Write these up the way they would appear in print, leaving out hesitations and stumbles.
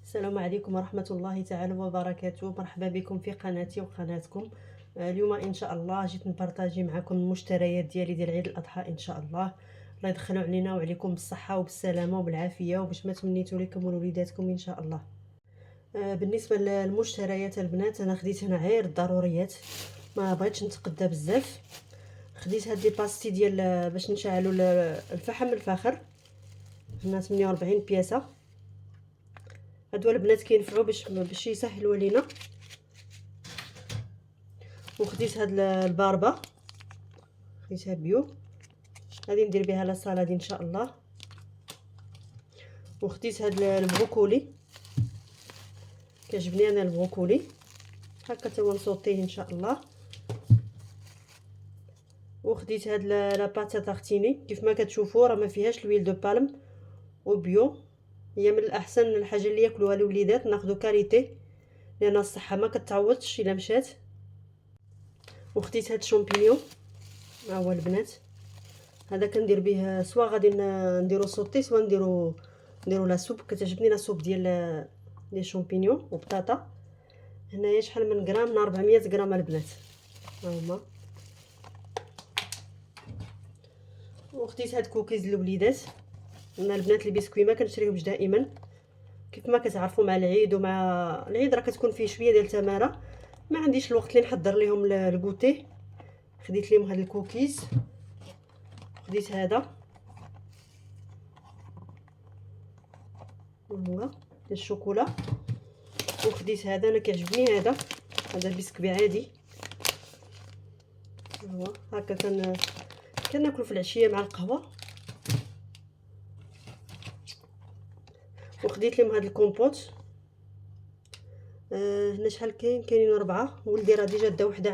السلام عليكم ورحمة الله تعالى وبركاته. مرحبا بكم في قناتي وقناتكم. اليوم ان شاء الله جيت نبارطاجي معكم المشتريات ديالي ديال عيد الاضحى ان شاء الله. الله يدخلوا علينا وعليكم بالصحة وبالسلامة وبالعافية وباش ما تمنيتوا لكم ولوليداتكم ان شاء الله. بالنسبة للمشتريات البنات انا خديت هنا غير الضروريات، ما بغيتش نتقدى بزاف. خديت هاد لي باستي ديال باش نشعلوا الفحم الفاخر، هنا 48 بياسة. هادو البنات كينفعوا باش يسهلوا علينا. وخديت هاد الباربه، خديتها بيو، غادي ندير بها لا صالاد ان شاء الله. وخديت هاد البروكولي، كيعجبني انا البروكولي هكا تا هو نصوطيه ان شاء الله. وخديت هاد لا باتا تارتيني، كيف ما كتشوفوا راه ما فيهاش لويل دو بالم وبيو. هي من الاحسن الحاجه اللي ياكلوها الوليدات، ناخذوا كاليتي لان الصحه ما كتعوضش الا مشات. وخديت هاد الشامبينيون، ها هو البنات، هذا كندير به سوا غادي نديرو سوطي سوا نديرو لا سوب. كتعجبني لا سوب ديال الشامبينيون وبطاطا. هنايا شحال من غرام؟ من 400 غرام البنات، ها هما. وخديت هاد كوكيز للوليدات. انا البنات البسكوي ما كنشريهمش دائما، كيف ما كتعرفوا مع العيد ومع العيد راه كتكون فيه شويه ديال التماره، ما عنديش الوقت اللي نحضر لهم الكوتي. خديت لهم هاد الكوكيز، خديت هذا هو ديال الشوكولا. وخديت هذا، انا كيعجبني هذا البسكوي عادي، هو هكا كناكلو في العشيه مع القهوه. وخديت لهم هذا الكومبوت. هنا شحال كاينين 4. ولدي راه ديجا دا وحده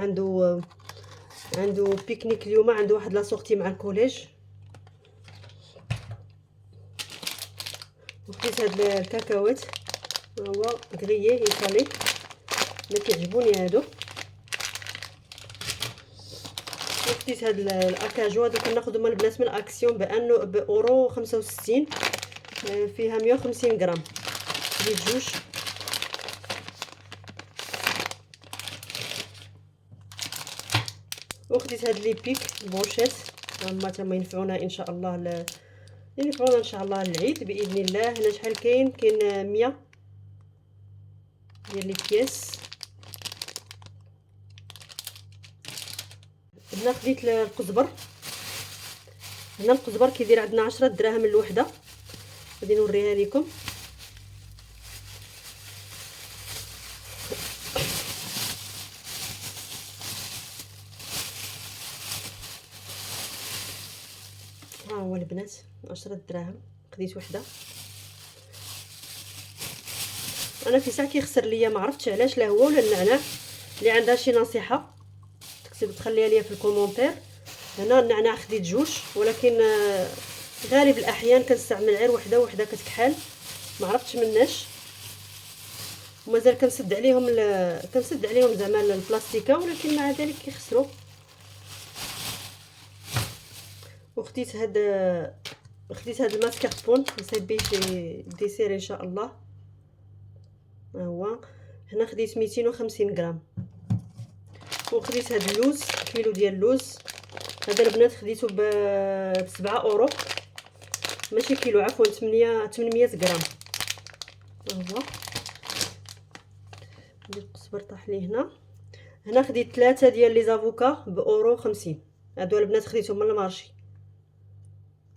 عنده بيكنيك اليوم، عنده واحد لا سورتي مع الكوليج. وخديت هاد الكاكاوات، هو غريي ايطالي، انا كيعجبوني هادو. وخديت هاد الاكاجو، هادو كناخذهم البنات من اكسيون بأورو 65، فيها 150 غرام. خديت جوج. وخديت هاد لي بيك البوشيت، هما تما ينفعونا ان شاء الله ينفعونا ان شاء الله للعيد باذن الله. هنا شحال كاين 100 ديال لي بياس. هنا خديت القزبر، هنا القزبر كيدير عندنا 10 دراهم الوحده، غادي نوريها لكم. ها هو البنات 10 دراهم، خديت وحده. انا في ساعه كيخسر ليا، ما عرفتش علاش، لا هو ولا النعناع. اللي عندها شي نصيحه تكتب تخليها ليا في الكومونتير. هنا النعناع خديت جوج، ولكن غالب الاحيان كنستعمل غير وحده كتكحل، ما عرفتش مناش. ومازال كنسد عليهم زعما البلاستيكه، ولكن مع ذلك كيخسروا. وخديت خديت الماسكاربون، نصيب به شي ديسير ان شاء الله. ها هو هنا خديت 250 غرام. وخديت هاد اللوز، كيلو ديال اللوز. هذا البنات خديته ب 7 اورو، ماشي كيلو، عفوا 800 غرام. ها هو ندير القزبر طاح لي هنا خديت 3 ديال لي زافوكا بأورو 50. هادو البنات خديتهم من المارشي،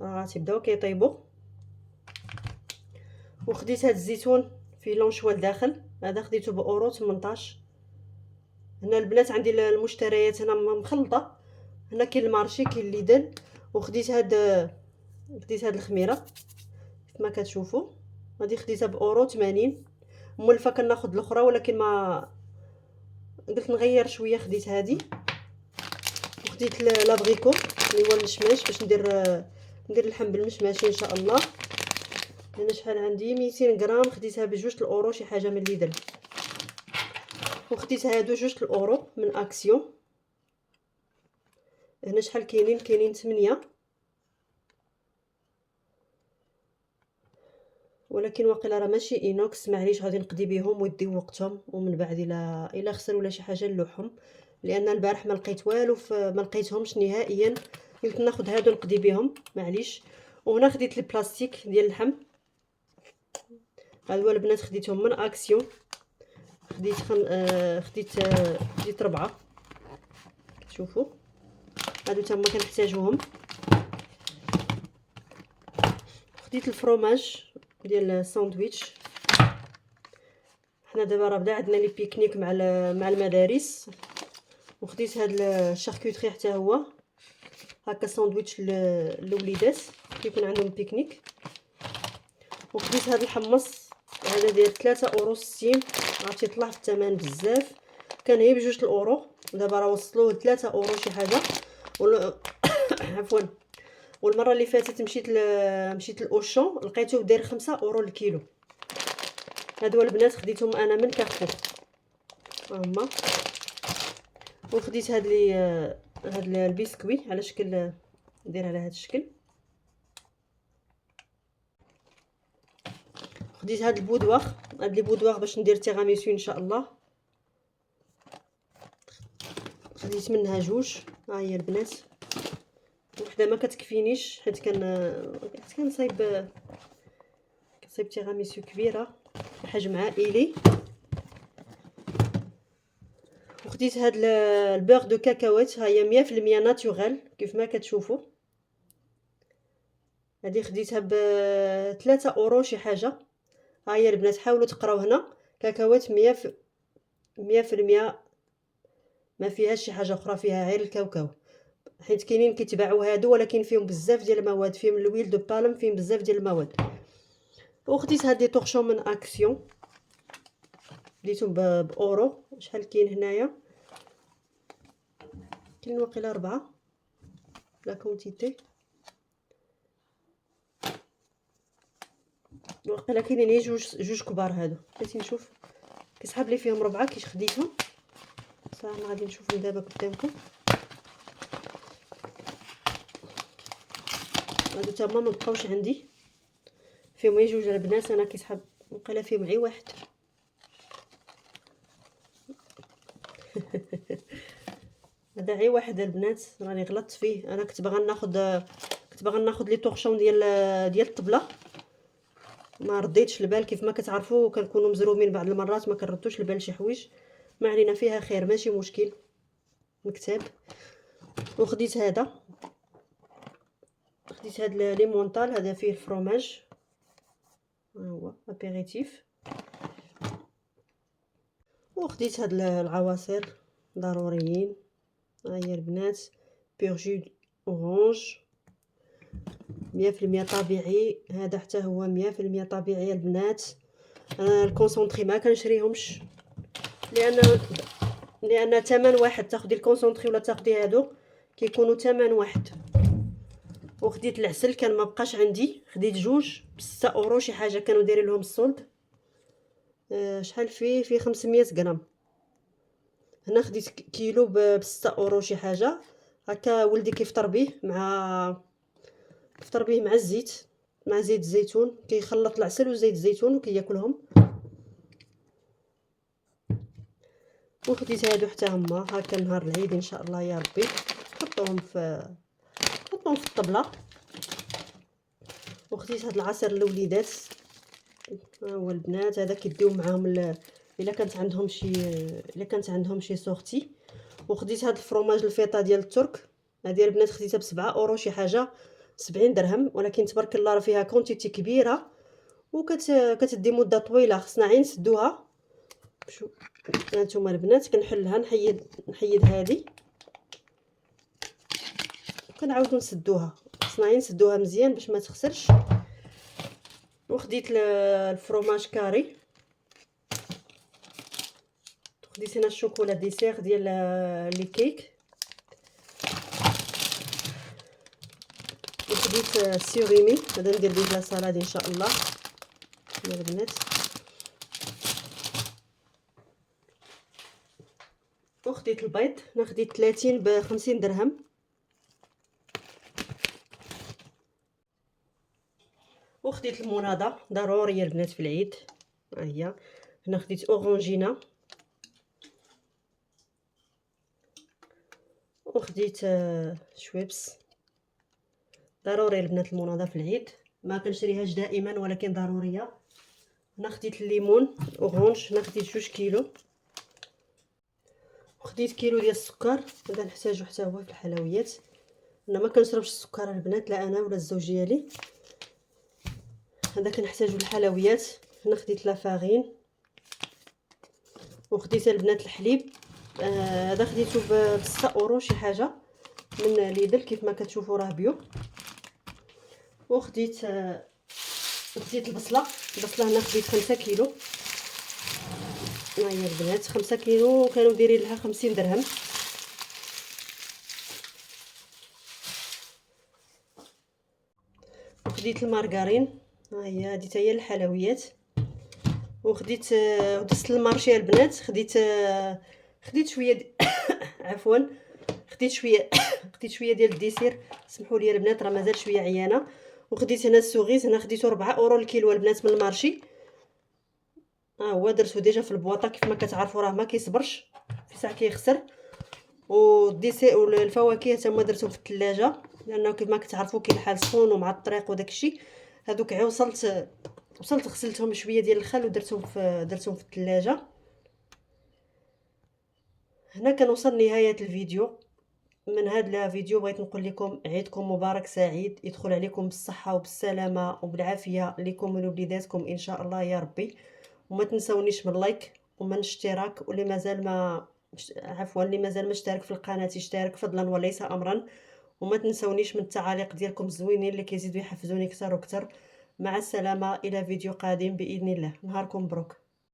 راه تيبداو كيطيبوا. وخديت هاد الزيتون فيه لونشوا لداخل، هذا خديته بأورو 18. هنا البنات عندي المشتريات هنا مخلطه، هنا كاين المارشي كاين ليدل. وخديت خديت هاد الخميره كما كتشوفوا، هذه خديتها بأورو 80. مولفه كناخذ الاخرى، ولكن ما قلت نغير شويه، خديت هذه. وخديت لابغيكو اللي هو المشماش، باش ندير اللحم بالمشماشي ان شاء الله. هنا شحال عندي 200 غرام، خديتها بجوج الاورو شي حاجه من ليدل. وخديت هادو جوج الاورو من اكسيون. هنا شحال كاينين 8. ولكن واقيلا راه ماشي اينوكس، معليش غادي نقضي بهم ويديو وقتهم، ومن بعد الا خسر ولا شي حاجه نلوحهم، لان البارح ما لقيت والو، ما لقيتهمش نهائيا. قلت ناخذ هادو نقضي بهم معليش. وهنا خديت البلاستيك ديال اللحم، هادو البنات خديتهم من اكسيون، خديت 4 شوفوا. هادو تما كنحتاجوهم. خديت الفرomاج ديال الساندويتش. حنا دابا راه بدا عندنا لي بيكنيك مع المدارس، وخديت هاد الشاركوتري حتى هو هكا ساندويتش للوليدات كيكون عندهم بيكنيك. وخديت هاد الحمص، هذا ديال 3 €60. عرفتي طلع في الثمن بزاف، كان هي بجوج الاورو، دابا راه وصلوه ل 3 € شي حاجه. عفوا. والمره اللي فاتت مشيت لاوشون لقيته داير 5 € الكيلو. هادو البنات خديتهم انا من كارفور هما. وخديت هاد البسكوي على شكل ندير على هاد الشكل. خديت هاد لي بودواغ باش ندير تيراميسو ان شاء الله. خديت منها 2. ها هي البنات، وحده ما كتكفينيش حيت كنصايب تيراميسو كبيره بحجم عائلي. وخديت هاد البيغ دو كاكاوات، ها هي 100% ناتوريل كيف ما كتشوفوا. هذه خديتها ب 3 € شي حاجه. ها هي البنات حاولوا تقراو هنا كاكاوات 100% ما فيهاش شي حاجه اخرى، فيها غير الكاوكاو، حيت كاينين كيتباعوا هادو ولكن فيهم بزاف ديال المواد، فيهم الويل دو بالم، فيهم بزاف ديال المواد. وخديت هاد لي طورشون من اكسيون، ديتهم بأورو. شحال كاين هنايا؟ كاين واقيلا 4 لا كونتيتي، واقيلا كاينين غير جوج كبار. هادو بغيتي نشوف كيسحاب لي فيهم 4 كيش خديتهم. صح انا غادي نشوفهم دابا قدامكم. هادو تما ما بقاوش عندي، فيهم غير 2 البنات. انا كيسحاب وقيلا فيهم غير 1. هذا غير 1 البنات، راني غلطت فيه. انا كنت باغا ناخذ لي طورشون ديال الطبله، ما رديتش البال. كيف ما كتعرفوا كنكونوا مزرومين بعض المرات ما كنردوش البال شي حوايج. ما علينا، فيها خير ماشي مشكل. مكتاب. وخديت هذا لي مونطال، هذا فيه الفرomاج، ها هو ابيريتيف. وخديت هاد العواصر ضروريين. ها هي البنات بيغ اورانج 100% طبيعي، هذا حتى هو 100% طبيعي البنات. الكونسونطري ما كنشريهمش لان ثمن واحد، تاخدي الكونسونطري ولا تاخدي هادو كيكونوا ثمن واحد. وخديت العسل، كان ما بقاش عندي، خديت 2 ب 6 € شي حاجه، كانوا دايرين لهم السولد. شحال فيه 500 غرام. هنا خديت كيلو ب 6 € شي حاجه. هكا ولدي كيفطر به مع الزيت، مع زيت الزيتون، كيخلط العسل وزيت الزيتون وكياكلهم. وخديت هادو حتى هما هكا نهار العيد ان شاء الله يا ربي نحطوهم في الطبله. وخديت هاد العصير للوليدات، ها هو البنات، هذا كيديو معاهم الا كانت عندهم شي سورتي. وخديت هاد الفرomاج الفيطا ديال الترك، هذه البنات خديتها ب 7 € شي حاجه، 70 درهم، ولكن تبارك الله راه فيها كونتيتي كبيره وكتدي مده طويله. خصنا غير نسدوها. هانتوما البنات كنحلها، نحيد هذه وكنعاودو نسدوها. خصنا غير نسدوها مزيان باش ما تخسرش. وخديت الفرomاج كاري. خديت هنا الشوكولا ديسير ديال لي كيك. وخديت السيريمي، هذا ندير به لا سالاد ان شاء الله يا البنات. وخديت البيض، انا خديت 30 ب 50 درهم. وخديت المناضه ضروريه البنات في العيد. ها هي هنا خديت اورانجينا وخديت شويبس. ضروري البنات المناضه في العيد، ما كنشريهاش دائما ولكن ضروريه. هنا خديت الليمون اورانج، هنا خديت 2 كيلو. وخديت كيلو ديال السكر، هذا نحتاجو حتى هو في الحلويات. انا ما كنشربش السكر البنات، لا انا ولا الزوج ديالي، هذا كنحتاجو الحلويات. هنا خديت لا فارين وخديت البنات الحليب. هذا خديته ب 6 اورو شي حاجه من ليدل كيف ما كتشوفوا راه بيو. وخديت خديت البصله هنا خديت 5 كيلو. ها هي البنات 5 كيلو كانوا دايرين لها 50 درهم. وخديت المارغرين، ها هي هذه حتى هي الحلويات. وخديت ودزت المارشي البنات، خديت شويه عفوا خديت شويه ديال الديسير، سمحوا لي البنات راه مازال شويه عيانه. وخديت هنا السوغيز، هنا خديته 4 اورو الكيلو البنات من المارشي. ها هو درتو ديجا في البواطه، كيف ما كتعرفوا راه ما كيصبرش في ساعه كيخسر. والديسير والفواكه حتى هما درتهم في الثلاجه، لانه كيف ما كتعرفوا كاين الحال سخون ومع الطريق وداكشي. هذوك عا وصلت غسلتهم شويه ديال الخل ودرتهم في الثلاجه. هنا كنوصل نهايه الفيديو. من هذا الفيديو بغيت نقول لكم عيدكم مبارك سعيد، يدخل عليكم بالصحه وبالسلامه وبالعافيه لكم ولوليداتكم ان شاء الله يا ربي. وما تنسونيش من لايك ومن اشتراك، واللي مازال ما اللي مازال ما اشترك في القناه يشترك فضلا وليس امرا. وما تنسونيش من التعاليق ديالكم الزوينين اللي كيزيدوا يحفزوني اكثر واكثر. مع السلامه الى فيديو قادم باذن الله. نهاركم مبروك.